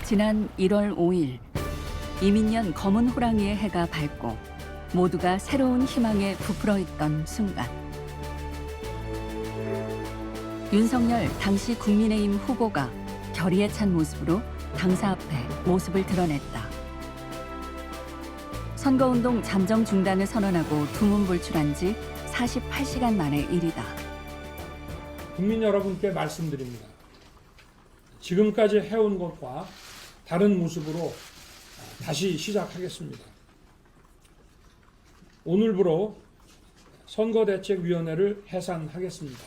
지난 1월 5일 이민년 검은 호랑이의 해가 밝고 모두가 새로운 희망에 부풀어 있던 순간 윤석열 당시 국민의힘 후보가 결의에 찬 모습으로 당사 앞에 모습을 드러냈다. 선거운동 잠정 중단을 선언하고 두문불출한 지 48시간 만의 일이다. 국민 여러분께 말씀드립니다. 지금까지 해온 것과 다른 모습으로 다시 시작하겠습니다. 오늘부로 선거대책위원회를 해산하겠습니다.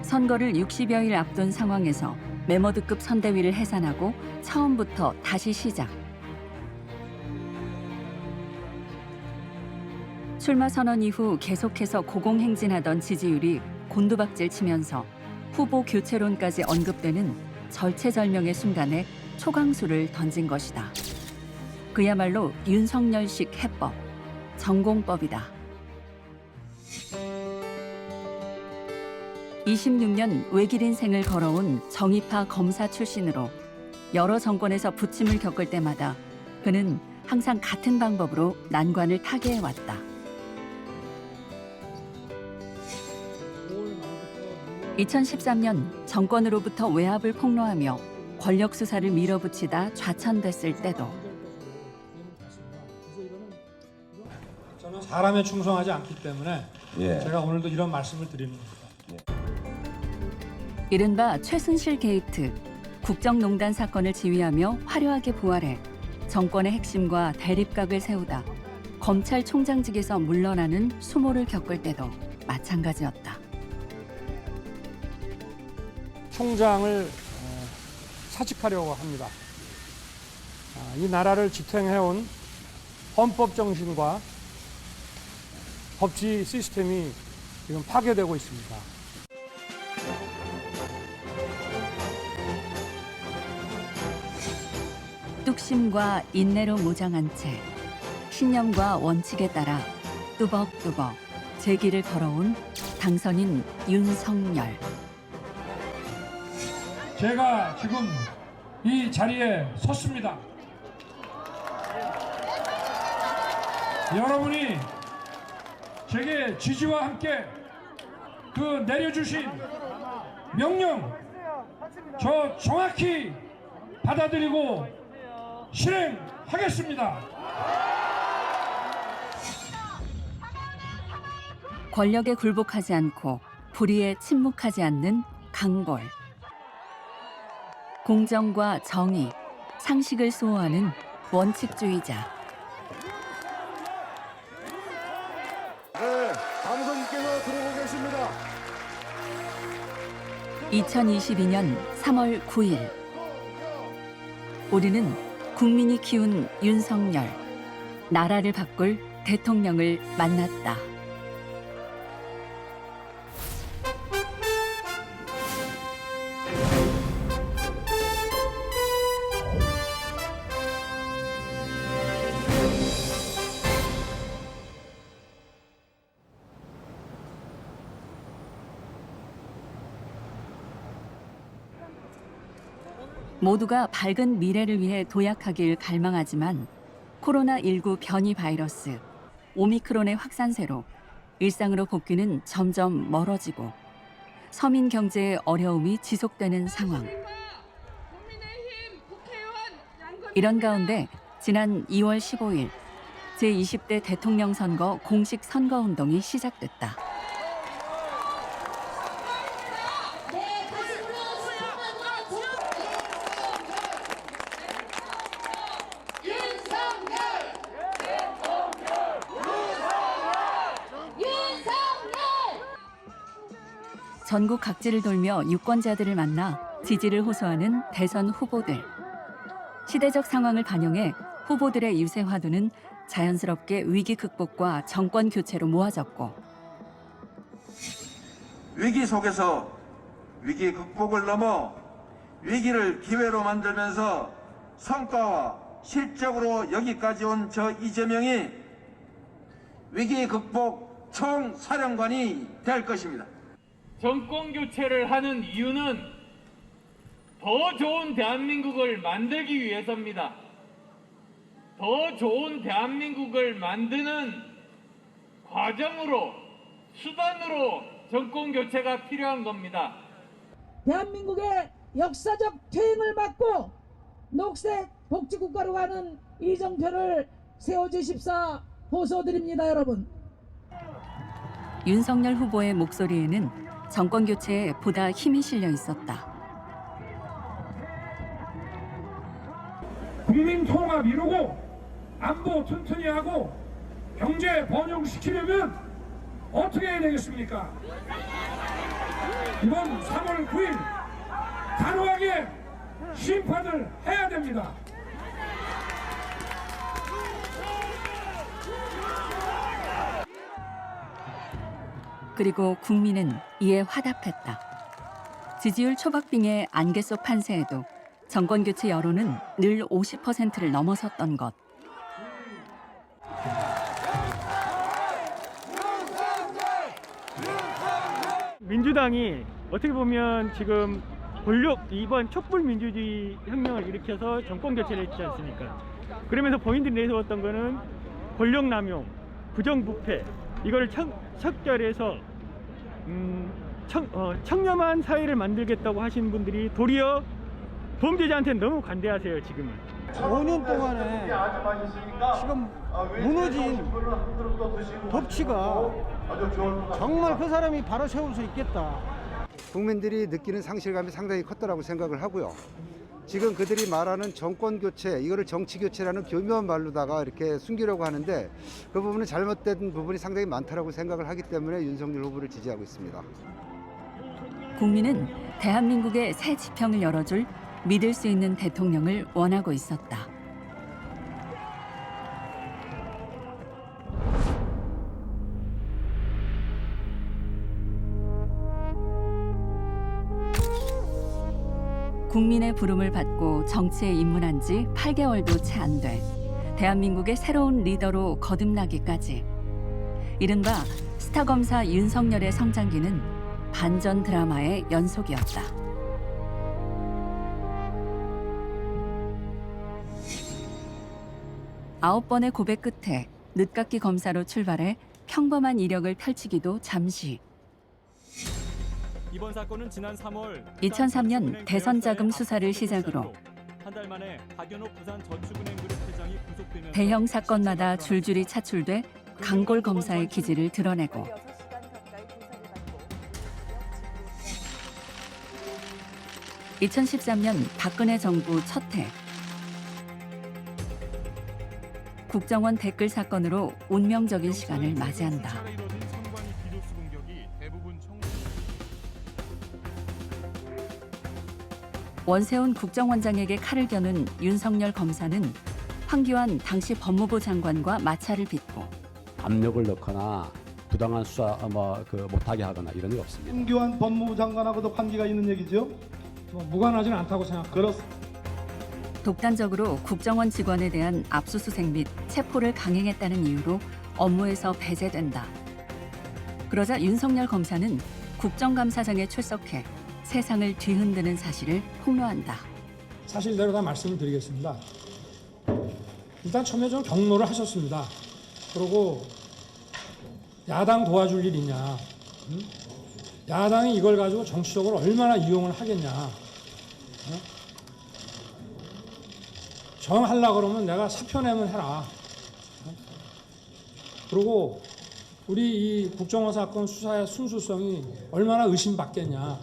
선거를 60여일 앞둔 상황에서 메모드급 선대위를 해산하고 처음부터 다시 시작. 출마 선언 이후 계속해서 고공행진하던 지지율이 곤두박질 치면서 후보 교체론까지 언급되는 절체절명의 순간에 초강수를 던진 것이다. 그야말로 윤석열식 해법, 전공법이다. 26년 외길 인생을 걸어온 정의파 검사 출신으로 여러 정권에서 부침을 겪을 때마다 그는 항상 같은 방법으로 난관을 타개해왔다. 2013년 정권으로부터 외압을 폭로하며 권력 수사를 밀어붙이다 좌천됐을 때도 저는 사람에 충성하지 않기 때문에 제가 오늘도 이런 말씀을 드리는 겁니다. 이른바 최순실 게이트, 국정농단 사건을 지휘하며 화려하게 부활해 정권의 핵심과 대립각을 세우다 검찰총장직에서 물러나는 수모를 겪을 때도 마찬가지였다. 총장을 사직하려고 합니다. 이 나라를 지탱해온 헌법 정신과 법치 시스템이 지금 파괴되고 있습니다. 뚝심과 인내로 무장한 채 신념과 원칙에 따라 뚜벅뚜벅 제 길을 걸어온 당선인 윤석열. 제가 지금 이 자리에 섰습니다. 여러분이 제게 지지와 함께 그 내려주신 명령 저 정확히 받아들이고 실행하겠습니다. 권력에 굴복하지 않고 불의에 침묵하지 않는 강골. 공정과 정의, 상식을 수호하는 원칙주의자. 네, 당선인께서 들어오고 계십니다. 2022년 3월 9일. 우리는 국민이 키운 윤석열, 나라를 바꿀 대통령을 만났다. 모두가 밝은 미래를 위해 도약하길 갈망하지만 코로나19 변이 바이러스, 오미크론의 확산세로 일상으로 복귀는 점점 멀어지고 서민 경제의 어려움이 지속되는 상황. 이런 가운데 지난 2월 15일 제20대 대통령 선거 공식 선거운동이 시작됐다. 전국 각지를 돌며 유권자들을 만나 지지를 호소하는 대선 후보들. 시대적 상황을 반영해 후보들의 유세 화두는 자연스럽게 위기 극복과 정권 교체로 모아졌고 위기 속에서 위기 극복을 넘어 위기를 기회로 만들면서 성과와 실적으로 여기까지 온 저 이재명이 위기 극복 총사령관이 될 것입니다. 정권 교체를 하는 이유는 더 좋은 대한민국을 만들기 위해서입니다. 더 좋은 대한민국을 만드는 과정으로, 수단으로 정권 교체가 필요한 겁니다. 대한민국의 역사적 퇴행을 막고 녹색 복지국가로 가는 이정표를 세워주십사 호소드립니다, 여러분. 윤석열 후보의 목소리에는 정권 교체에 보다 힘이 실려 있었다. 국민 통합 이루고 안보 튼튼히 하고 경제 번영시키려면 어떻게 해야 되겠습니까? 이번 3월 9일 단호하게 심판을 해야 됩니다. 그리고 국민은 이에 화답했다. 지지율 초박빙의 안개 속 판세에도 정권 교체 여론은 늘 50%를 넘어섰던 것. 민주당이 어떻게 보면 지금 이번 촛불 민주주의 혁명을 일으켜서 정권 교체를 했지 않습니까? 그러면서 본인들이 내세웠던 거는 권력 남용, 부정부패, 이걸 척결해서 청렴한 사회를 만들겠다고 하시는 분들이 도리어 범죄자한테는 너무 관대하세요, 지금은. 5년 동안에 지금 무너진 법치가 정말 그 사람이 바로 세울 수 있겠다. 국민들이 느끼는 상실감이 상당히 컸다라고 생각을 하고요. 지금 그들이 말하는 정권 교체, 이거를 정치 교체라는 교묘한 말로다가 이렇게 숨기려고 하는데 그 부분은 잘못된 부분이 상당히 많다라고 생각을 하기 때문에 윤석열 후보를 지지하고 있습니다. 국민은 대한민국의 새 지평을 열어줄 믿을 수 있는 대통령을 원하고 있었다. 국민의 부름을 받고 정치에 입문한 지 8개월도 채 안 돼 대한민국의 새로운 리더로 거듭나기까지 이른바 스타 검사 윤석열의 성장기는 반전 드라마의 연속이었다. 9번의 고백 끝에 늦깎이 검사로 출발해 평범한 이력을 펼치기도 잠시. 이번 사건은 지난 3월 2003년 대선 자금 수사를 시작으로 한달 만에 박연호 부산저축은행 그룹 회장이 구속되면서 대형 사건마다 줄줄이 차출돼 강골 검사의 기질을 드러내고 2013년 박근혜 정부 첫 해 국정원 댓글 사건으로 운명적인 시간을 맞이한다. 원세훈 국정원장에게 칼을 겨눈 윤석열 검사는 황교안 당시 법무부 장관과 마찰을 빚고 압력을 넣거나 부당한 수사 못하게 하거나 이런 일 없습니다. 황교안 법무부 장관하고도 관계가 있는 얘기죠? 무관하지는 않다고 생각합니다. 그렇습니다. 독단적으로 국정원 직원에 대한 압수수색 및 체포를 강행했다는 이유로 업무에서 배제된다. 그러자 윤석열 검사는 국정감사장에 출석해 세상을 뒤흔드는 사실을 폭로한다. 사실대로 다 말씀을 드리겠습니다. 일단 처음에 좀 경로를 하셨습니다. 그리고 야당 도와줄 일 있냐. 야당이 이걸 가지고 정치적으로 얼마나 이용을 하겠냐. 정하려고 그러면 내가 사표 내면 해라. 그리고 우리 이 국정원 사건 수사의 순수성이 얼마나 의심받겠냐.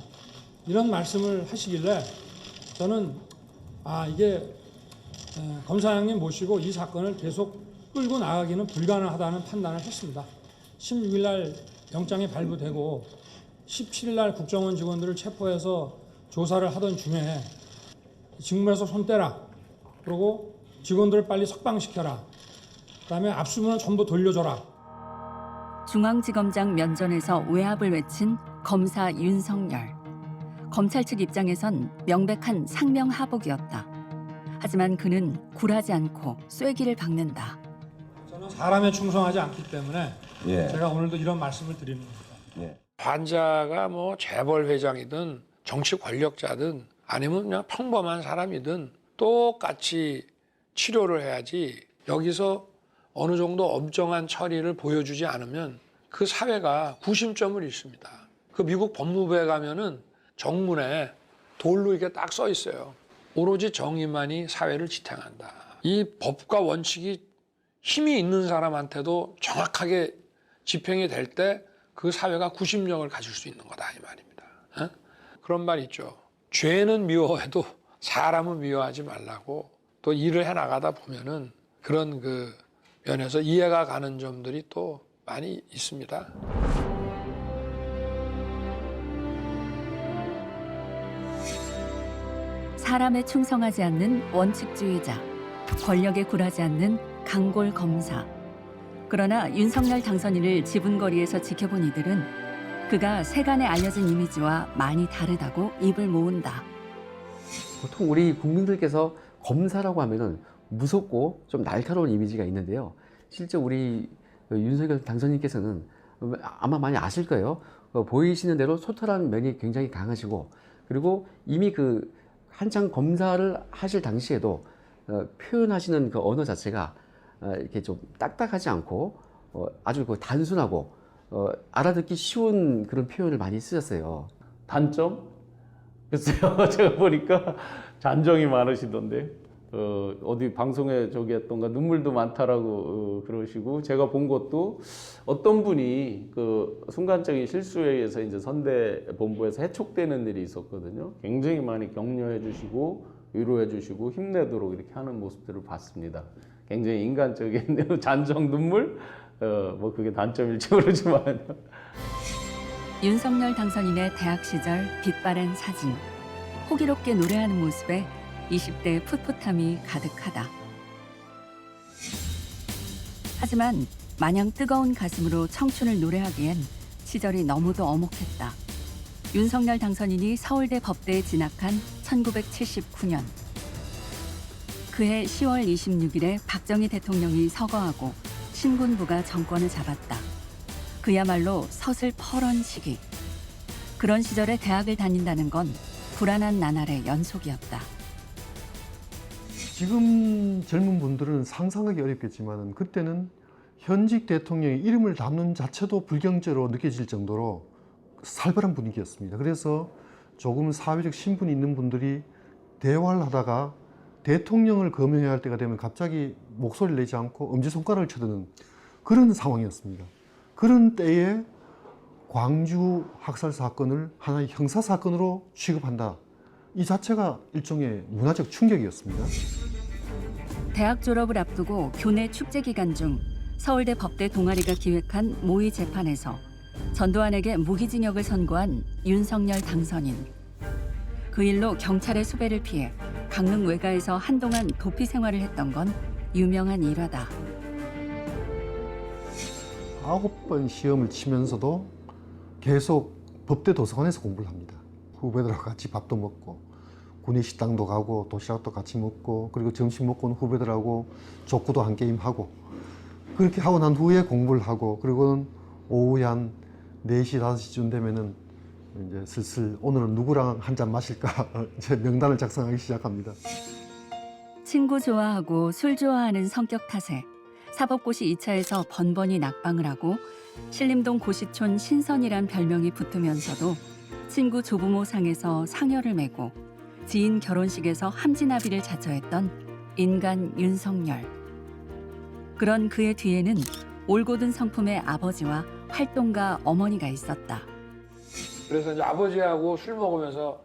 이런 말씀을 하시길래 저는 이게 검사장님 모시고 이 사건을 계속 끌고 나가기는 불가능하다는 판단을 했습니다. 16일 날 영장이 발부되고 17일 날 국정원 직원들을 체포해서 조사를 하던 중에 직무에서 손 떼라. 그리고 직원들을 빨리 석방시켜라. 그다음에 압수문을 전부 돌려줘라. 중앙지검장 면전에서 외압을 외친 검사 윤석열. 검찰 측 입장에선 명백한 상명하복이었다. 하지만 그는 굴하지 않고 쐐기를 박는다. 저는 사람에 충성하지 않기 때문에 제가 오늘도 이런 말씀을 드리는 겁니다. 환자가 재벌 회장이든 정치 권력자든 아니면 그냥 평범한 사람이든 똑같이 치료를 해야지 여기서 어느 정도 엄정한 처리를 보여주지 않으면 그 사회가 구심점을 잃습니다. 그 미국 법무부에 가면은 정문에 돌로 이렇게 딱 써 있어요. 오로지 정의만이 사회를 지탱한다. 이 법과 원칙이 힘이 있는 사람한테도 정확하게 집행이 될 때 그 사회가 구심력을 가질 수 있는 거다 이 말입니다. 에? 그런 말 있죠. 죄는 미워해도 사람은 미워하지 말라고. 또 일을 해 나가다 보면은 그런 그 면에서 이해가 가는 점들이 또 많이 있습니다. 사람에 충성하지 않는 원칙주의자, 권력에 굴하지 않는 강골 검사. 그러나 윤석열 당선인을 지분거리에서 지켜본 이들은 그가 세간에 알려진 이미지와 많이 다르다고 입을 모은다. 보통 우리 국민들께서 검사라고 하면은 무섭고 좀 날카로운 이미지가 있는데요. 실제 우리 윤석열 당선인께서는 아마 많이 아실 거예요. 보이시는 대로 소탈한 면이 굉장히 강하시고, 그리고 이미 그 한창 검사를 하실 당시에도 표현하시는 그 언어 자체가 이렇게 좀 딱딱하지 않고 아주 그 단순하고 알아듣기 쉬운 그런 표현을 많이 쓰셨어요. 단점? 글쎄요, 제가 보니까 잔정이 많으시던데, 어디 방송에 저기 했던가 눈물도 많다라고 그러시고, 제가 본 것도 어떤 분이 그 순간적인 실수에 의해서 이제 선대 본부에서 해촉되는 일이 있었거든요. 굉장히 많이 격려해 주시고 위로해 주시고 힘내도록 이렇게 하는 모습들을 봤습니다. 굉장히 인간적인 잔정 눈물, 뭐 그게 단점일지 모르지만. 윤석열 당선인의 대학 시절 빛바랜 사진, 호기롭게 노래하는 모습에 20대의 풋풋함이 가득하다. 하지만 마냥 뜨거운 가슴으로 청춘을 노래하기엔 시절이 너무도 엄혹했다. 윤석열 당선인이 서울대 법대에 진학한 1979년. 그해 10월 26일에 박정희 대통령이 서거하고 신군부가 정권을 잡았다. 그야말로 서슬퍼런 시기. 그런 시절에 대학을 다닌다는 건 불안한 나날의 연속이었다. 지금 젊은 분들은 상상하기 어렵겠지만 그때는 현직 대통령의 이름을 담는 자체도 불경제로 느껴질 정도로 살벌한 분위기였습니다. 그래서 조금 사회적 신분이 있는 분들이 대화를 하다가 대통령을 거명해야 할 때가 되면 갑자기 목소리를 내지 않고 엄지손가락을 쳐드는 그런 상황이었습니다. 그런 때에 광주 학살 사건을 하나의 형사 사건으로 취급한다. 이 자체가 일종의 문화적 충격이었습니다. 대학 졸업을 앞두고 교내 축제 기간 중 서울대 법대 동아리가 기획한 모의 재판에서 전두환에게 무기징역을 선고한 윤석열 당선인. 그 일로 경찰의 수배를 피해 강릉 외가에서 한동안 도피 생활을 했던 건 유명한 일화다. 9번 시험을 치면서도 계속 법대 도서관에서 공부를 합니다. 후배들하고 같이 밥도 먹고 군의 식당도 가고 도시락도 같이 먹고, 그리고 점심 먹고는 후배들하고 족구도 한 게임 하고, 그렇게 하고 난 후에 공부를 하고, 그리고는 오후에 한 4시, 5시쯤 되면은 이제 슬슬 오늘은 누구랑 한잔 마실까 이제 명단을 작성하기 시작합니다. 친구 좋아하고 술 좋아하는 성격 탓에 사법고시 2차에서 번번이 낙방을 하고 신림동 고시촌 신선이란 별명이 붙으면서도 친구 조부모 상에서 상여를 메고 지인 결혼식에서 함지나비를 자처했던 인간 윤석열. 그런 그의 뒤에는 올곧은 성품의 아버지와 활동가 어머니가 있었다. 그래서 이제 아버지하고 술 먹으면서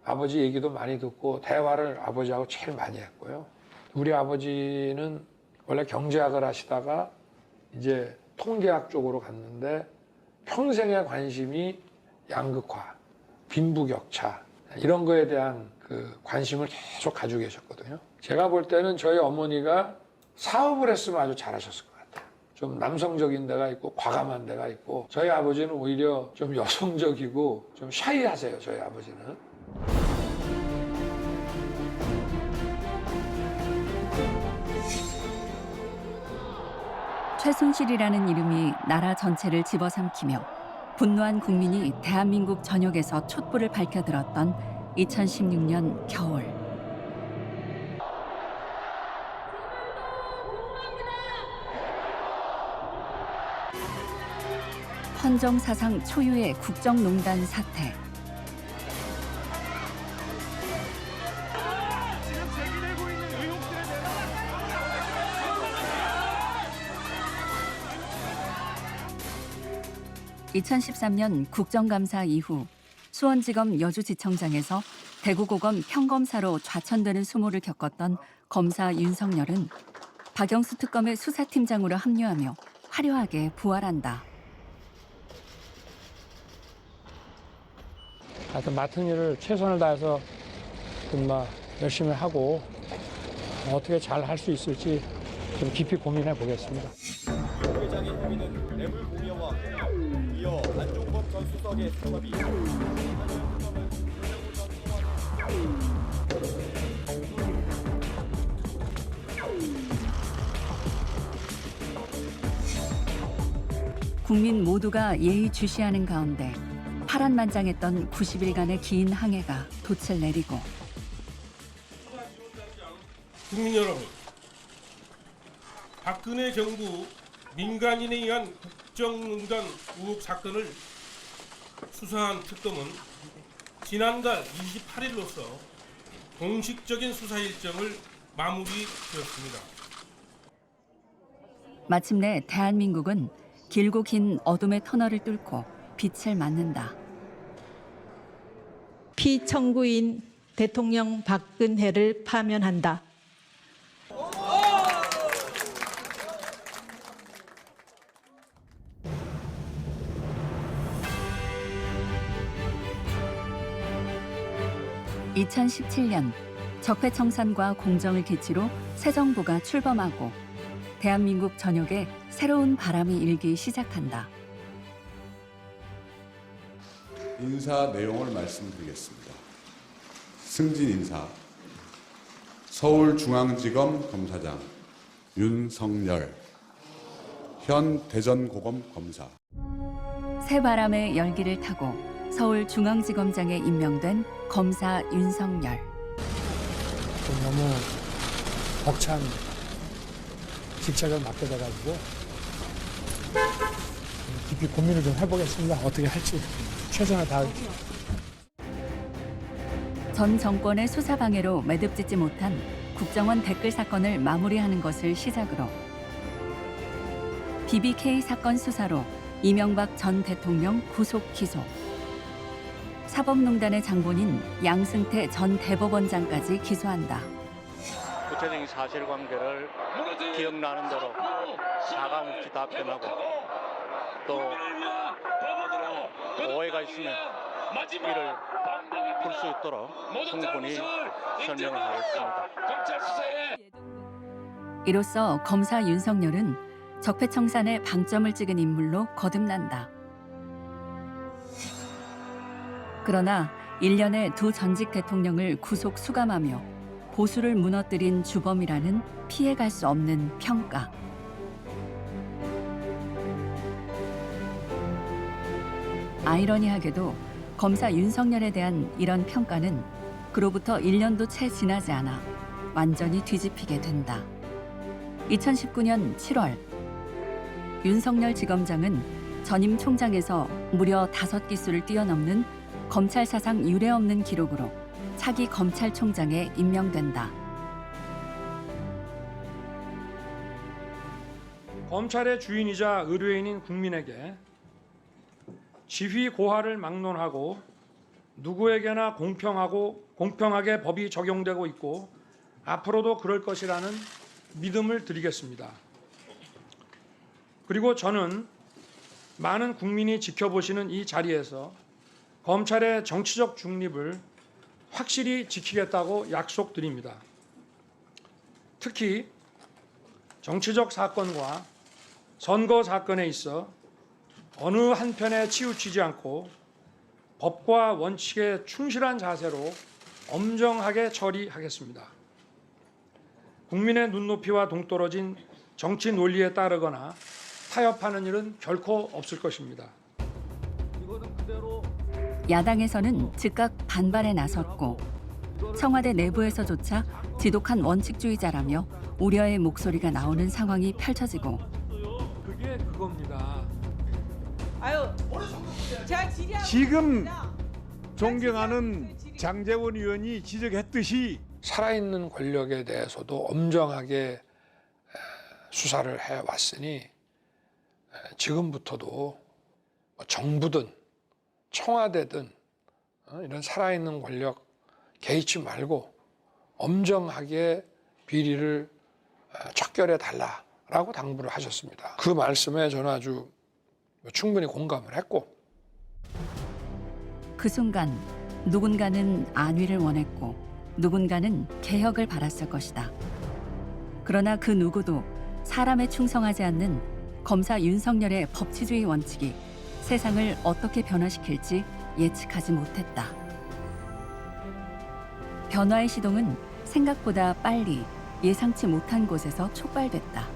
아버지 얘기도 많이 듣고 대화를 아버지하고 제일 많이 했고요. 우리 아버지는 원래 경제학을 하시다가 이제 통계학 쪽으로 갔는데 평생의 관심이 양극화, 빈부격차 이런 거에 대한 그 관심을 계속 가지고 계셨거든요. 제가 볼 때는 저희 어머니가 사업을 했으면 아주 잘하셨을 것 같아요. 좀 남성적인 데가 있고 과감한 데가 있고, 저희 아버지는 오히려 좀 여성적이고 좀 샤이하세요. 저희 아버지는. 최순실이라는 이름이 나라 전체를 집어삼키며 분노한 국민이 대한민국 전역에서 촛불을 밝혀들었던 2016년 겨울. 헌정 사상 초유의 국정농단 사태. 지금 제기되고 있는 의혹들에 대해서 2013년 국정감사 이후 수원지검 여주지청장에서 대구고검 평검사로 좌천되는 수모를 겪었던 검사 윤석열은 박영수 특검의 수사팀장으로 합류하며 화려하게 부활한다. 하여튼 맡은 일을 최선을 다해서 열심히 하고 어떻게 잘 할 수 있을지 좀 깊이 고민해 보겠습니다. 회장의 행위는 뇌물 공여와 이어 안종범 전 수석의 수첩이 국민 모두가 예의주시하는 가운데 파란만장했던 90일간의 긴 항해가 돛을 내리고 국민 여러분, 박근혜 정부 민간인에 의한 국정농단 의혹 사건을 수사한 특검은 지난달 28일로서 공식적인 수사 일정을 마무리되었습니다. 마침내 대한민국은 길고 긴 어둠의 터널을 뚫고 빛을 맞는다. 피청구인 대통령 박근혜를 파면한다. (2017년) 적폐청산과 공정을 기치로 새 정부가 출범하고 대한민국 전역에 새로운 바람이 일기 시작한다. 인사 내용을 말씀드리겠습니다. 승진 인사, 서울중앙지검 검사장 윤석열, 현 대전고검 검사. 새 바람의 열기를 타고 서울중앙지검장에 임명된 검사 윤석열. 좀 너무 벅찬 직책을 맡게 돼가지고 깊이 고민을 좀 해보겠습니다. 어떻게 할지 최선을 다할게요. 전 정권의 수사 방해로 매듭짓지 못한 국정원 댓글 사건을 마무리하는 것을 시작으로 BBK 사건 수사로 이명박 전 대통령 구속 기소, 사법농단의 장본인 양승태 전 대법원장까지 기소한다. 구체적인 사실관계를 기억나는 대로 사과없이 답변하고 또 오해가 있으면 이를 풀 수 있도록 충분히 설명을 하겠습니다. 이로써 검사 윤석열은 적폐청산에 방점을 찍은 인물로 거듭난다. 그러나 1년에 두 전직 대통령을 구속 수감하며 보수를 무너뜨린 주범이라는 피해갈 수 없는 평가. 아이러니하게도 검사 윤석열에 대한 이런 평가는 그로부터 1년도 채 지나지 않아 완전히 뒤집히게 된다. 2019년 7월 윤석열 지검장은 전임 총장에서 무려 5기수를 뛰어넘는 검찰 사상 유례없는 기록으로 차기 검찰총장에 임명된다. 검찰의 주인이자 의뢰인인 국민에게 지휘 고하를 막론하고 누구에게나 공평하게 법이 적용되고 있고 앞으로도 그럴 것이라는 믿음을 드리겠습니다. 그리고 저는 많은 국민이 지켜보시는 이 자리에서 검찰의 정치적 중립을 확실히 지키겠다고 약속드립니다. 특히 정치적 사건과 선거 사건에 있어 어느 한편에 치우치지 않고 법과 원칙에 충실한 자세로 엄정하게 처리하겠습니다. 국민의 눈높이와 동떨어진 정치 논리에 따르거나 타협하는 일은 결코 없을 것입니다. 야당에서는 즉각 반발에 나섰고 청와대 내부에서조차 지독한 원칙주의자라며 우려의 목소리가 나오는 상황이 펼쳐지고 그게 그겁니다. 지금 존경하는 장제원 의원이 지적했듯이 살아있는 권력에 대해서도 엄정하게 수사를 해왔으니 지금부터도 정부든 청와대든 이런 살아있는 권력 개의치 말고 엄정하게 비리를 척결해 달라라고 당부를 하셨습니다. 그 말씀에 저는 아주 충분히 공감을 했고 그 순간 누군가는 안위를 원했고 누군가는 개혁을 바랐을 것이다. 그러나 그 누구도 사람에 충성하지 않는 검사 윤석열의 법치주의 원칙이 세상을 어떻게 변화시킬지 예측하지 못했다. 변화의 시동은 생각보다 빨리 예상치 못한 곳에서 촉발됐다.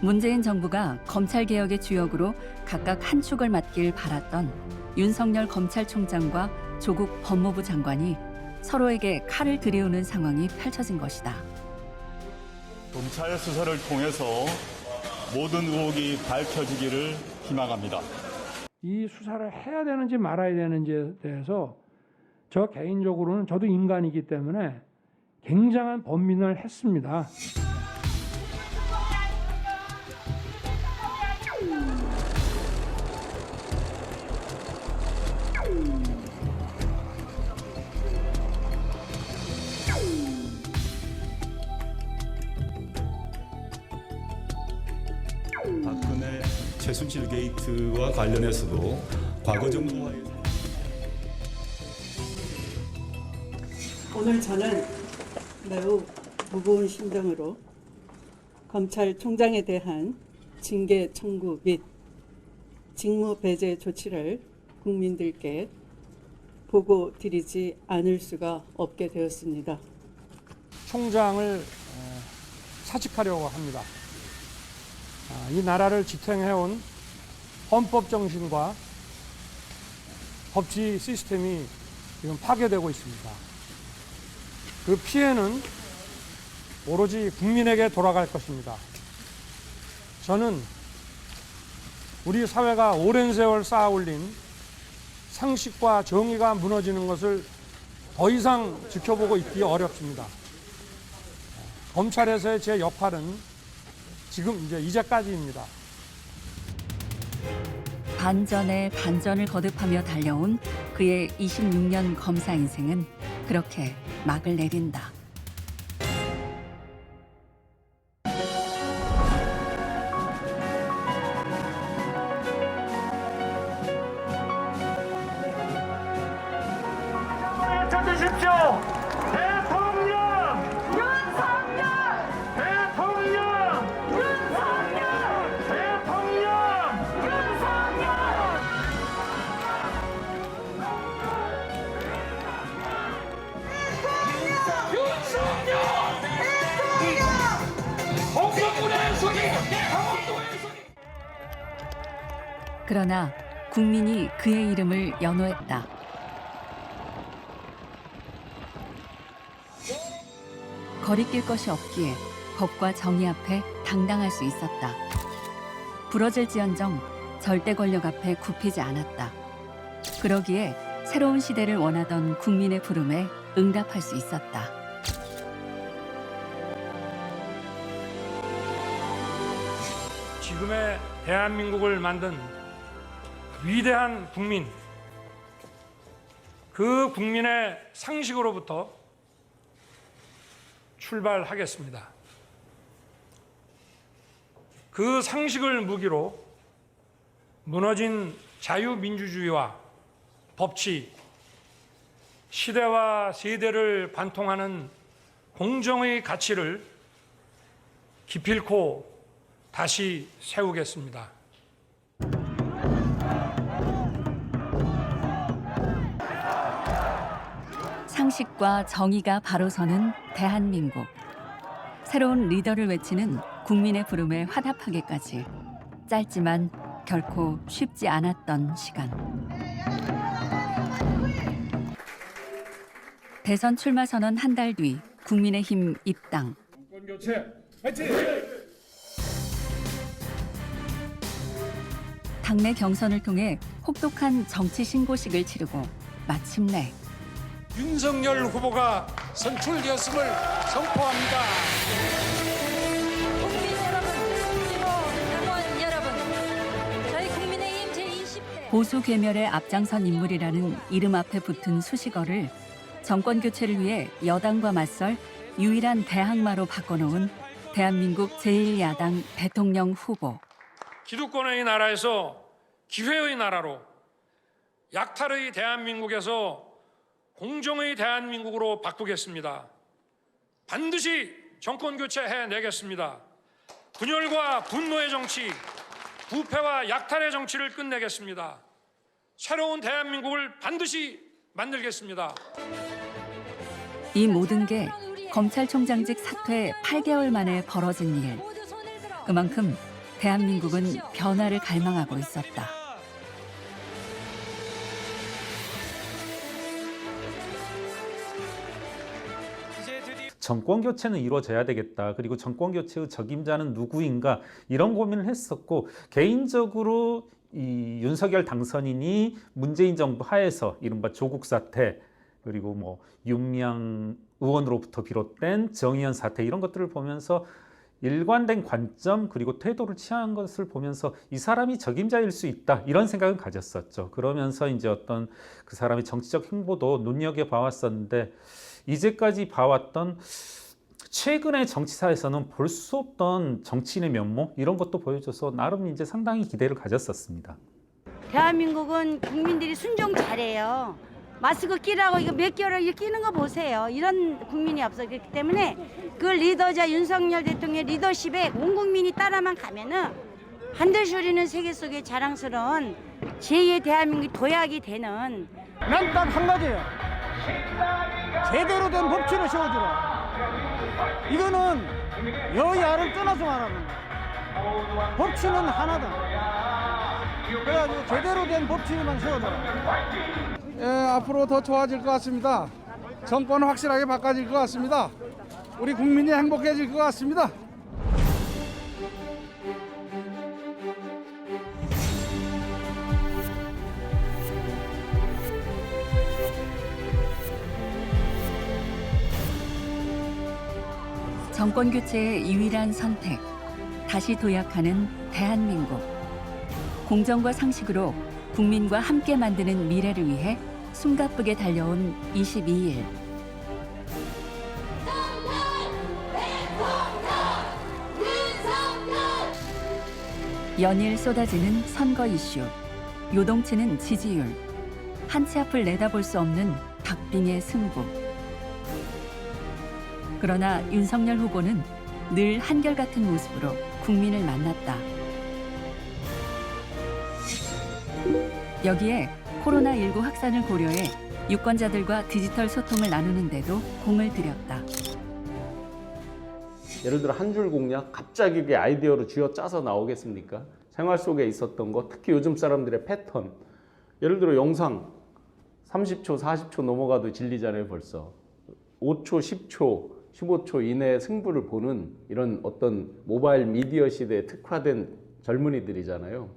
문재인 정부가 검찰개혁의 주역으로 각각 한 축을 맡길 바랐던 윤석열 검찰총장과 조국 법무부 장관이 서로에게 칼을 들이우는 상황이 펼쳐진 것이다. 검찰 수사를 통해서 모든 의혹이 밝혀지기를 희망합니다. 이 수사를 해야 되는지 말아야 되는지에 대해서 저 개인적으로는 저도 인간이기 때문에 굉장한 번민을 했습니다. 박근혜 최순실 게이트와 관련해서도 과거 정부와의 오늘 저는 매우 무거운 심정으로 검찰총장에 대한 징계 청구 및 직무 배제 조치를 국민들께 보고 드리지 않을 수가 없게 되었습니다. 총장을 사직하려고 합니다. 이 나라를 지탱해온 헌법 정신과 법치 시스템이 지금 파괴되고 있습니다. 그 피해는 오로지 국민에게 돌아갈 것입니다. 저는 우리 사회가 오랜 세월 쌓아올린 상식과 정의가 무너지는 것을 더 이상 지켜보고 있기 어렵습니다. 검찰에서의 제 역할은 지금 이제까지입니다. 반전에 반전을 거듭하며 달려온 그의 26년 검사 인생은 그렇게 막을 내린다. 찾으십시오. 대통령 윤석열! 대통령 윤석열! 대통령 윤석열! 그러나 국민이 그의 이름을 연호했다. 거리낄 것이 없기에 법과 정의 앞에 당당할 수 있었다. 부러질지언정 절대 권력 앞에 굽히지 않았다. 그러기에 새로운 시대를 원하던 국민의 부름에 응답할 수 있었다. 지금의 대한민국을 만든 위대한 국민, 그 국민의 상식으로부터 출발하겠습니다. 그 상식을 무기로 무너진 자유민주주의와 법치, 시대와 세대를 관통하는 공정의 가치를 기필코 다시 세우겠습니다. 상식과 정의가 바로 서는 대한민국. 새로운 리더를 외치는 국민의 부름에 화답하기까지 짧지만 결코 쉽지 않았던 시간. 대선 출마 선언 한 달 뒤 국민의힘 입당. 정권 교체 파이팅! 당내 경선을 통해 혹독한 정치 신고식을 치르고 마침내 윤석열 후보가 선출되었음을 선포합니다. 국민 여러분, 그리고 당원 여러분, 저희 국민의힘 제20대 보수 괴멸에 앞장선 인물이라는 이름 앞에 붙은 수식어를 정권 교체를 위해 여당과 맞설 유일한 대항마로 바꿔놓은 대한민국 제1야당 대통령 후보. 기득권의 나라에서 기회의 나라로, 약탈의 대한민국에서 공정의 대한민국으로 바꾸겠습니다. 반드시 정권 교체해내겠습니다. 분열과 분노의 정치, 부패와 약탈의 정치를 끝내겠습니다. 새로운 대한민국을 반드시 만들겠습니다. 이 모든 게 검찰총장직 사퇴 8개월 만에 벌어진 일. 그만큼 대한민국은 변화를 갈망하고 있었다. 정권 교체는 이루어져야 되겠다. 그리고 정권 교체의 적임자는 누구인가 이런 고민을 했었고, 개인적으로 이 윤석열 당선인이 문재인 정부 하에서 이른바 조국 사태, 그리고 뭐 윤미향 의원으로부터 비롯된 정의연 사태, 이런 것들을 보면서 일관된 관점 그리고 태도를 취한 것을 보면서 이 사람이 적임자일 수 있다, 이런 생각을 가졌었죠. 그러면서 이제 어떤 그 사람의 정치적 행보도 눈여겨봐왔었는데, 이제까지 봐왔던 최근의 정치사에서는 볼 수 없던 정치인의 면모, 이런 것도 보여줘서 나름 이제 상당히 기대를 가졌었습니다. 대한민국은 국민들이 순종 잘해요. 마스크 끼라고 이거 몇 개월을 끼는 거 보세요. 이런 국민이 없어. 그렇기 때문에 그 리더자 윤석열 대통령의 리더십에 온 국민이 따라만 가면은 반드시 우리는 세계 속에 자랑스러운 제2의 대한민국 도약이 되는. 난 딱 한 가지예요. 제대로 된 법치를 세워주라. 이거는 여야를 떠나서 말하는 거야. 법치는 하나다. 그래가지고 제대로 된 법치만 세워줘라. 예, 앞으로 더 좋아질 것 같습니다. 정권은 확실하게 바꿔질 것 같습니다. 우리 국민이 행복해질 것 같습니다. 정권 교체의 유일한 선택, 다시 도약하는 대한민국. 공정과 상식으로 국민과 함께 만드는 미래를 위해 숨가쁘게 달려온 22일. 연일 쏟아지는 선거 이슈, 요동치는 지지율, 한 치 앞을 내다볼 수 없는 박빙의 승부. 그러나 윤석열 후보는 늘 한결같은 모습으로 국민을 만났다. 여기에 코로나19 확산을 고려해 유권자들과 디지털 소통을 나누는 데도 공을 들였다. 예를 들어 한 줄 공약 갑자기 그게 아이디어로 쥐어짜서 나오겠습니까? 생활 속에 있었던 거, 특히 요즘 사람들의 패턴. 예를 들어 영상 30초, 40초 넘어가도 질리잖아요, 벌써. 5초, 10초, 15초 이내에 승부를 보는 이런 어떤 모바일 미디어 시대에 특화된 젊은이들이잖아요.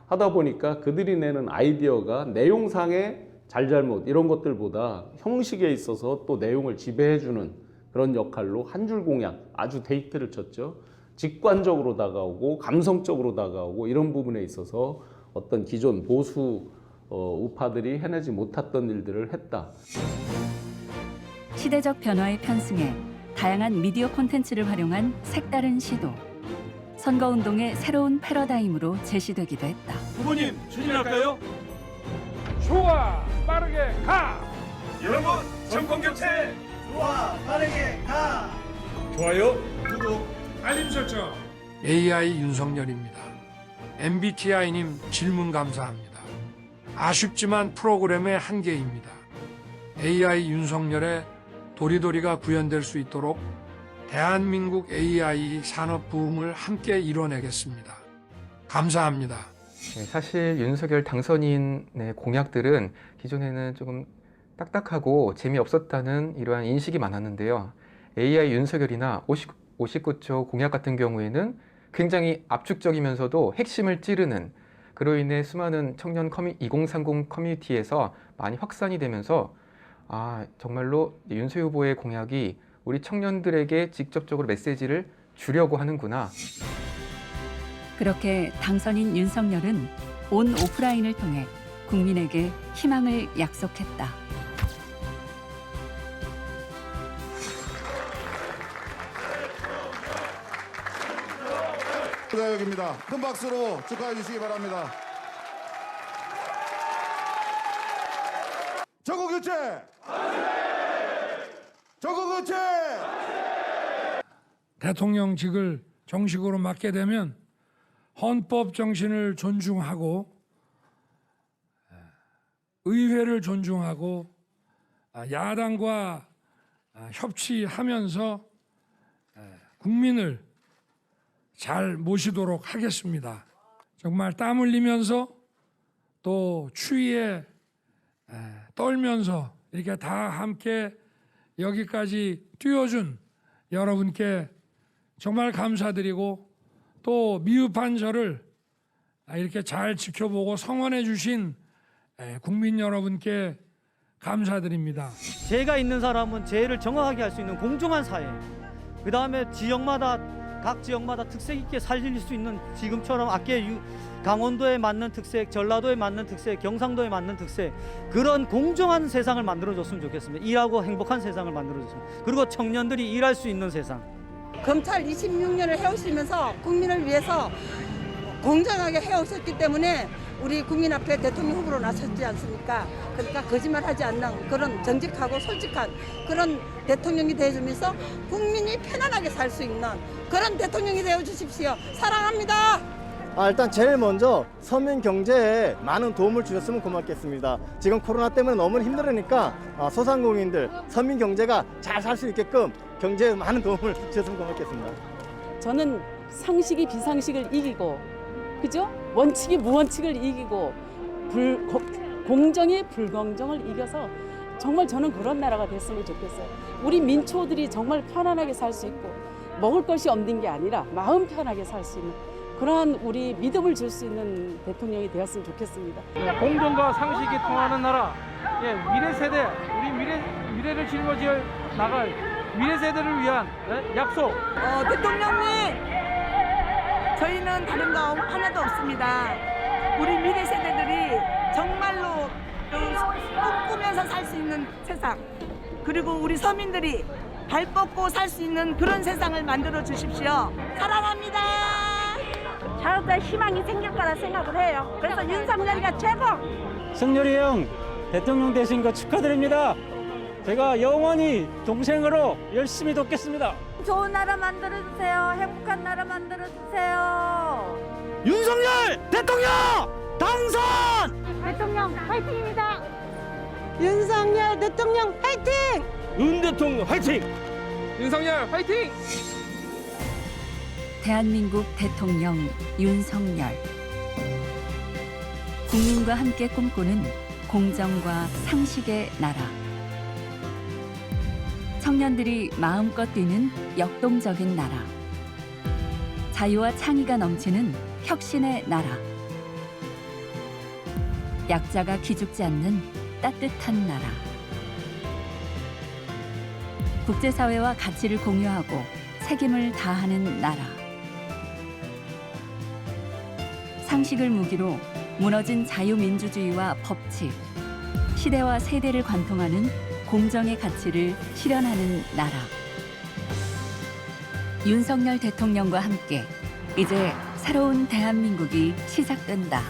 하다 보니까 그들이 내는 아이디어가 내용상의 잘잘못 이런 것들보다 형식에 있어서 또 내용을 지배해주는 그런 역할로 한 줄 공약, 아주 데이트를 쳤죠. 직관적으로 다가오고 감성적으로 다가오고, 이런 부분에 있어서 어떤 기존 보수 우파들이 해내지 못했던 일들을 했다. 시대적 변화에 편승해 다양한 미디어 콘텐츠를 활용한 색다른 시도. 선거운동의 새로운 패러다임으로 제시되기도 했다. 후보님 추진할까요? 좋아, 빠르게 가! 여러분, 정권 교체! 좋아, 빠르게 가! 좋아요, 구독, 알림 설정. AI 윤석열입니다. MBTI님 질문 감사합니다. 아쉽지만 프로그램의 한계입니다. AI 윤석열의 도리도리가 구현될 수 있도록 대한민국 AI 산업 부흥을 함께 이뤄내겠습니다. 감사합니다. 네, 사실 윤석열 당선인의 공약들은 기존에는 조금 딱딱하고 재미없었다는 이러한 인식이 많았는데요. AI 윤석열이나 59조 공약 같은 경우에는 굉장히 압축적이면서도 핵심을 찌르는, 그로 인해 수많은 청년 2030 커뮤니티에서 많이 확산이 되면서 정말로 윤석열 후보의 공약이 우리 청년들에게 직접적으로 메시지를 주려고 하는구나. 그렇게 당선인 윤석열은 온 오프라인을 통해 국민에게 희망을 약속했다. 축하드립니다. 큰 박수로 축하해 주시기 바랍니다. 정권교체! 정권교체! 대통령직을 정식으로 맡게 되면 헌법 정신을 존중하고 의회를 존중하고 야당과 협치하면서 국민을 잘 모시도록 하겠습니다. 정말 땀 흘리면서 또 추위에 떨면서 이렇게 다 함께 여기까지 뛰어준 여러분께 정말 감사드리고, 또 미흡한 저를 이렇게 잘 지켜보고 성원해 주신 국민 여러분께 감사드립니다. 죄가 있는 사람은 죄를 정확하게 할 수 있는 공정한 사회, 그 다음에 각 지역마다 특색 있게 살릴 수 있는, 지금처럼 아까 강원도에 맞는 특색, 전라도에 맞는 특색, 경상도에 맞는 특색, 그런 공정한 세상을 만들어줬으면 좋겠습니다. 일하고 행복한 세상을 만들어줬습니다. 그리고 청년들이 일할 수 있는 세상. 검찰 26년을 해오시면서 국민을 위해서 공정하게 해오셨기 때문에 우리 국민 앞에 대통령 후보로 나섰지 않습니까? 그러니까 거짓말하지 않는 그런 정직하고 솔직한 그런 대통령이 되어주면서 국민이 편안하게 살 수 있는 그런 대통령이 되어주십시오. 사랑합니다. 일단 제일 먼저 서민 경제에 많은 도움을 주셨으면 고맙겠습니다. 지금 코로나 때문에 너무 힘들으니까 소상공인들, 서민 경제가 잘 살 수 있게끔 경제에 많은 도움을 주셨으면 고맙겠습니다. 저는 상식이 비상식을 이기고, 그죠? 원칙이 무원칙을 이기고, 공정이 불공정을 이겨서 정말 저는 그런 나라가 됐으면 좋겠어요. 우리 민초들이 정말 편안하게 살 수 있고, 먹을 것이 없는 게 아니라 마음 편하게 살 수 있는 그러한 우리 믿음을 줄 수 있는 대통령이 되었으면 좋겠습니다. 공정과 상식이 통하는 나라, 미래 세대, 우리 미래를 짊어져 나갈 미래 세대를 위한 약속. 대통령님, 저희는 다른 거 하나도 없습니다. 우리 미래 세대들이 정말로 꿈꾸면서 살 수 있는 세상, 그리고 우리 서민들이 발 뻗고 살 수 있는 그런 세상을 만들어 주십시오. 사랑합니다. 자유롭다 희망이 생길 거라 생각을 해요. 그래서 윤석열이가 최고. 승열이 형 대통령 되신 거 축하드립니다. 제가 영원히 동생으로 열심히 돕겠습니다. 좋은 나라 만들어 주세요. 행복한 나라 만들어 주세요. 윤석열 대통령 당선! 대통령 화이팅입니다. 윤석열 대통령 화이팅! 윤 대통령 화이팅! 윤석열 화이팅! 대한민국 대통령 윤석열. 국민과 함께 꿈꾸는 공정과 상식의 나라. 청년들이 마음껏 뛰는 역동적인 나라. 자유와 창의가 넘치는 혁신의 나라. 약자가 기죽지 않는 따뜻한 나라. 국제사회와 가치를 공유하고 책임을 다하는 나라. 상식을 무기로 무너진 자유민주주의와 법치, 시대와 세대를 관통하는 공정의 가치를 실현하는 나라. 윤석열 대통령과 함께 이제 새로운 대한민국이 시작된다.